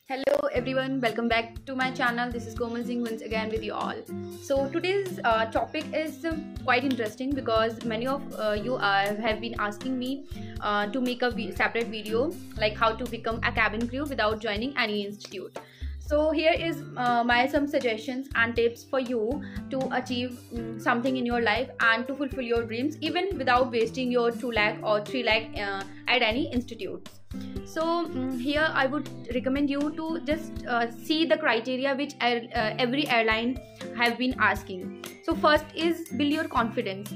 Hello everyone, welcome back to my channel. This is Komal Singh once again with you all. So today's topic is quite interesting because many of you have been asking me to make a separate video like how to become a cabin crew without joining any institute. So here is my some suggestions and tips for you to achieve something in your life and to fulfill your dreams even without wasting your 2 lakh or 3 lakh at any institute. So here I would recommend you to just see the criteria which every airline have been asking. So first is build your confidence.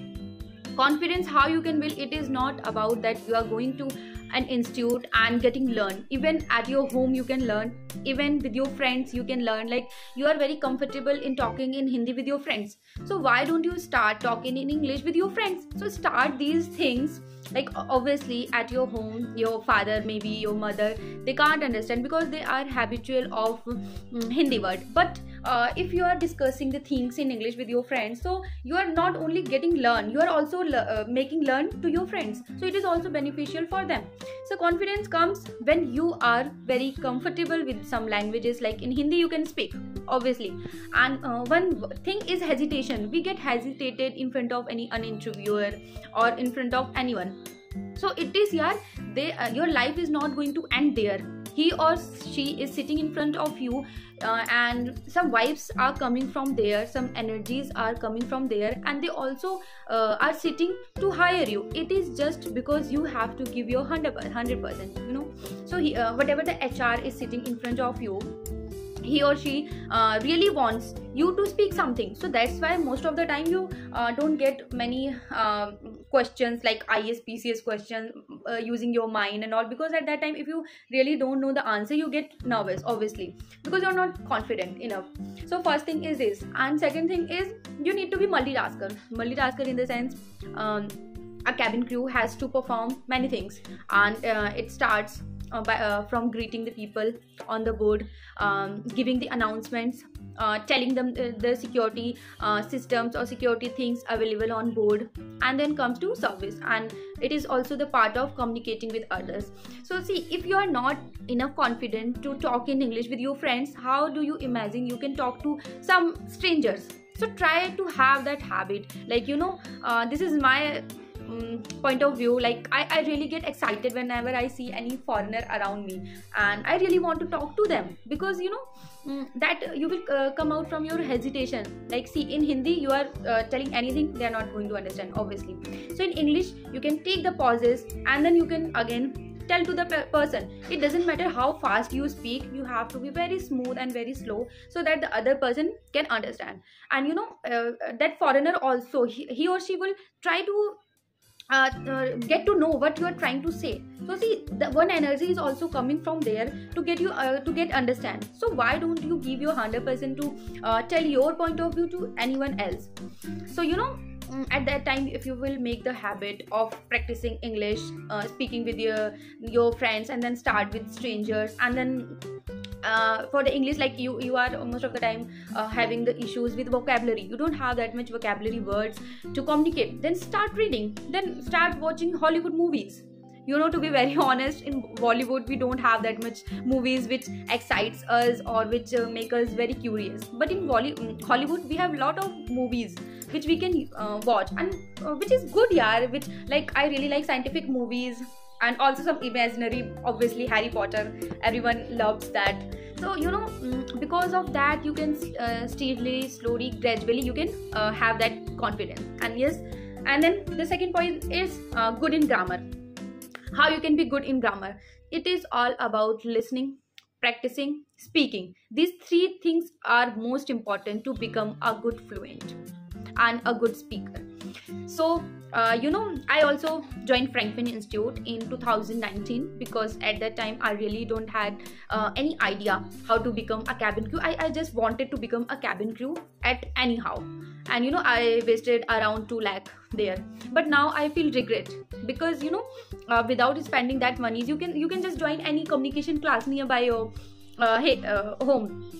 How you can build it is not about that you are going to an institute and getting learn. Even at your home you can learn, even with your friends you can learn. Like you are very comfortable in talking in Hindi with your friends, so why don't you start talking in English with your friends? So start these things. Like obviously at your home your father, maybe your mother, they can't understand because they are habitual of Hindi word. But if you are discussing the things in English with your friends, so you are not only getting learn, you are also making learn to your friends, so it is also beneficial for them. So confidence comes when you are very comfortable with some languages. Like in Hindi you can speak obviously, and one thing is hesitation. We get hesitated in front of any an interviewer or in front of anyone. So it is, yeah, your life is not going to end there. He or she is sitting in front of you, and some vibes are coming from there, some energies are coming from there, and they also are sitting to hire you. It is just because you have to give your 100%, so whatever the HR is sitting in front of you, he or she really wants you to speak something. So that's why most of the time you don't get many questions like ISPCS questions using your mind and all, because at that time if you really don't know the answer you get nervous obviously because you're not confident enough. So first thing is this, and second thing is you need to be multitasker in the sense a cabin crew has to perform many things, and it starts from greeting the people on the board, giving the announcements, telling them the security systems or security things available on board, and then comes to service, and it is also the part of communicating with others. So see, if you are not enough confident to talk in English with your friends, how do you imagine you can talk to some strangers? So try to have that habit. Like this is my point of view. Like I really get excited whenever I see any foreigner around me, and I really want to talk to them because that you will come out from your hesitation. Like see, in Hindi you are telling anything, they are not going to understand obviously. So in English you can take the pauses and then you can again tell to the person. It doesn't matter how fast you speak, you have to be very smooth and very slow so that the other person can understand. And that foreigner also, he or she will try to get to know what you are trying to say. So see, the one energy is also coming from there to get you to get understand. So why don't you give your 100% to tell your point of view to anyone else? So at that time, if you will make the habit of practicing English, speaking with your friends, and then start with strangers, and then for the English, like you are most of the time having the issues with vocabulary, you don't have that much vocabulary words to communicate, then start reading, then start watching Hollywood movies. To be very honest, in Bollywood we don't have that much movies which excites us or which make us very curious, but in Hollywood we have a lot of movies which we can watch, and which is good, yeah. Which, like, I really like scientific movies and also some imaginary, obviously Harry Potter, everyone loves that. So because of that you can steadily, slowly, gradually you can have that confidence. And yes, and then the second point is good in grammar. How you can be good in grammar? It is all about listening, practicing, speaking. These three things are most important to become a good fluent and a good speaker. So I also joined Franklin Institute in 2019 because at that time I really don't had any idea how to become a cabin crew. I just wanted to become a cabin crew at anyhow, and I wasted around 2 lakh there. But now I feel regret because without spending that money, you can just join any communication class nearby your home.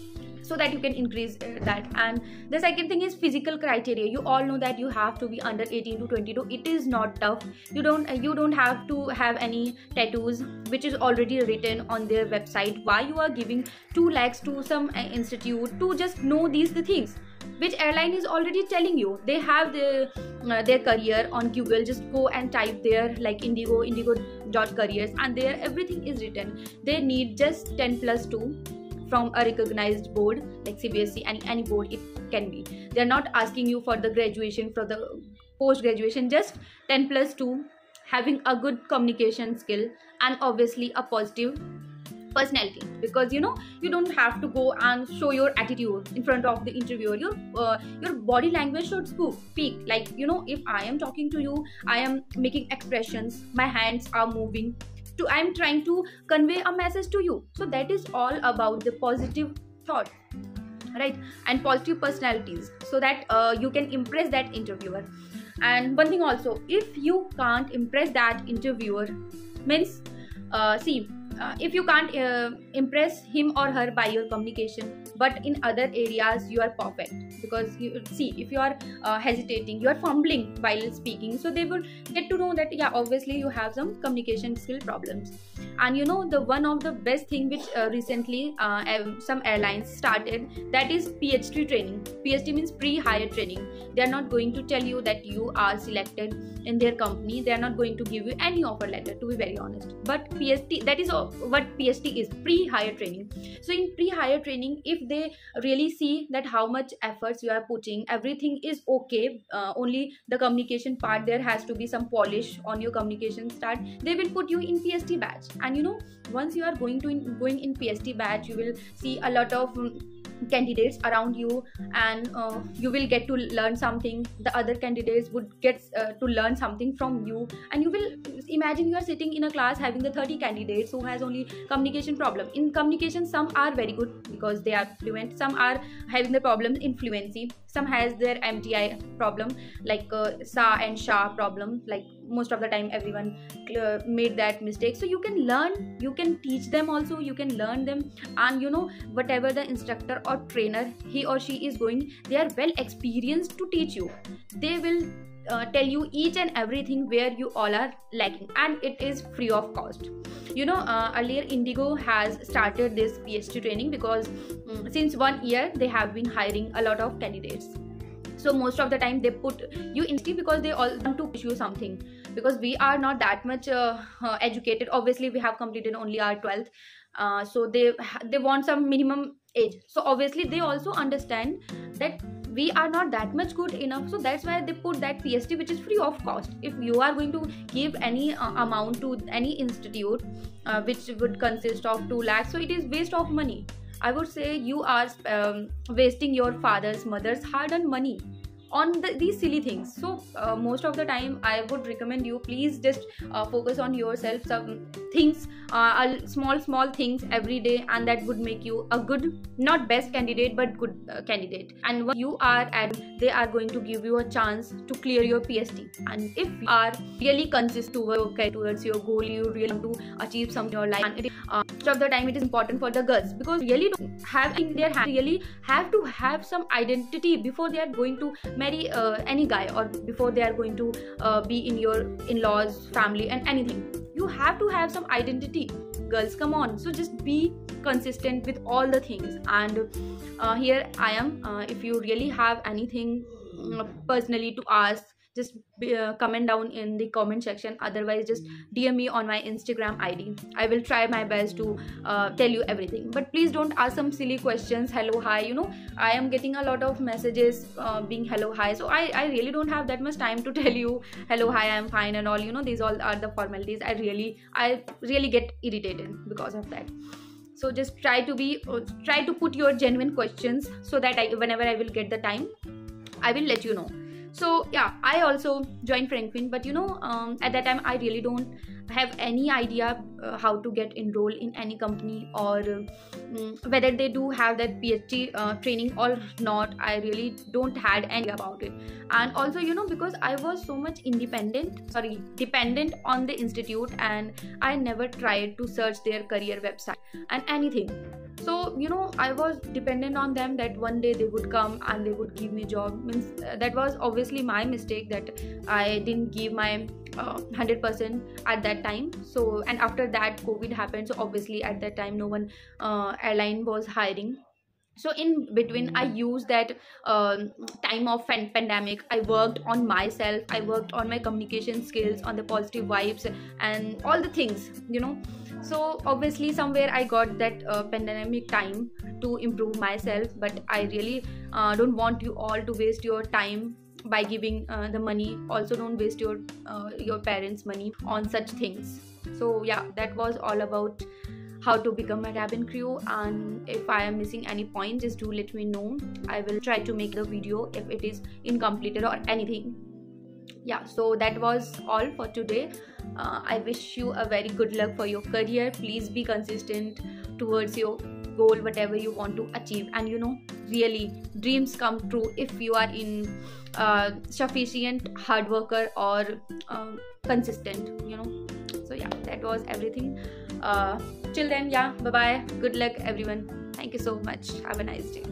so that you can increase that. And the second thing is physical criteria. You all know that you have to be under 18 to 22. It is not tough. You don't have to have any tattoos which is already written on their website. Why you are giving 2 lakhs to some institute to just know these the things which airline is already telling you? They have their career on Google. Just go and type there like indigo.careers, and there everything is written. They need just 10+2 from a recognized board like CBSE, any board it can be. They are not asking you for the graduation, for the post graduation, just 10+2, having a good communication skill, and obviously a positive personality, because you don't have to go and show your attitude in front of the interviewer. Your body language should speak. Like, if I am talking to you, I am making expressions, my hands are moving, I'm trying to convey a message to you. So that is all about the positive thought, right? And positive personalities, so that you can impress that interviewer. And one thing also, if you can't impress that interviewer, means if you can't impress him or her by your communication, but in other areas you are perfect, because if you are hesitating, you are fumbling while speaking, so they will get to know that obviously you have some communication skill problems. And the one of the best thing which recently some airlines started, that is PhD training. PhD means pre-hire training. They are not going to tell you that you are selected in their company. They are not going to give you any offer letter, to be very honest. But PhD, that is what PhD is, pre-hire training. So in pre-hire training, if they really see that how much efforts you are putting, everything is okay, only the communication part, there has to be some polish on your communication start, they will put you in PhD batch. And once you are going in PhD batch, you will see a lot of candidates around you, and you will get to learn something. The other candidates would get to learn something from you, and you will imagine you are sitting in a class having the 30 candidates who has only communication problem. In communication, some are very good because they are fluent, some are having the problem in fluency, some has their MTI problem, like sa and sha problem, like most of the time everyone made that mistake. So you can learn, you can teach them also, you can learn them. And whatever the instructor or trainer he or she is going, they are well experienced to teach you. They will tell you each and everything where you all are lacking, and it is free of cost. Earlier Indigo has started this PhD training because since 1 year they have been hiring a lot of candidates. So most of the time they put you in PhD because they all want to push you something, because we are not that much educated. Obviously we have completed only our 12th, so they want some minimum age. So obviously they also understand that we are not that much good enough, so that's why they put that PhD, which is free of cost. If you are going to give any amount to any institute which would consist of 2 lakhs, so it is waste of money. I would say you are wasting your father's, mother's hard-earned money on these silly things. So most of the time I would recommend you, please just focus on yourself, some things, small things every day, and that would make you a good, not best candidate, but good candidate. And when you are at, they are going to give you a chance to clear your PhD. And if you are really consistent towards your goal, you really want to achieve something in your life, and most of the time it is important for the girls, because really don't have in their hand, really have to have some identity before they are going to marry any guy, or before they are going to be in your in-laws family and anything. You have to have some identity, girls, come on. So just be consistent with all the things. And here I am, if you really have anything personally to ask, just comment down in the comment section. Otherwise just DM me on my Instagram ID. I will try my best to tell you everything, but please don't ask some silly questions, hello, hi. I am getting a lot of messages being hello, hi, so I really don't have that much time to tell you hello, hi, I am fine and all. These all are the formalities. I really get irritated because of that. So just try to put your genuine questions, so that whenever I will get the time, I will let you know. So yeah, I also joined Franklin, but at that time I really don't have any idea how to get enrolled in any company, or whether they do have that PhD training or not. I really don't had any idea about it. And also because I was so much dependent on the institute, and I never tried to search their career website and anything. So I was dependent on them, that one day they would come and they would give me job. Means that was obviously my mistake, that I didn't give my 100% at that time. So, and after that COVID happened, so obviously at that time no one airline was hiring. So in between I used that time of pandemic. I worked on myself, I worked on my communication skills, on the positive vibes and all the things. So obviously somewhere I got that pandemic time to improve myself. But I really don't want you all to waste your time by giving the money. Also don't waste your parents money on such things. So yeah, that was all about how to become a cabin crew. And if I am missing any point, just do let me know. I will try to make the video if it is incomplete or anything. Yeah, so that was all for today. I wish you a very good luck for your career. Please be consistent towards your goal, whatever you want to achieve. And really dreams come true if you are in sufficient hard worker or consistent. So yeah, that was everything. Till then, yeah, bye bye, good luck everyone. Thank you so much. Have a nice day.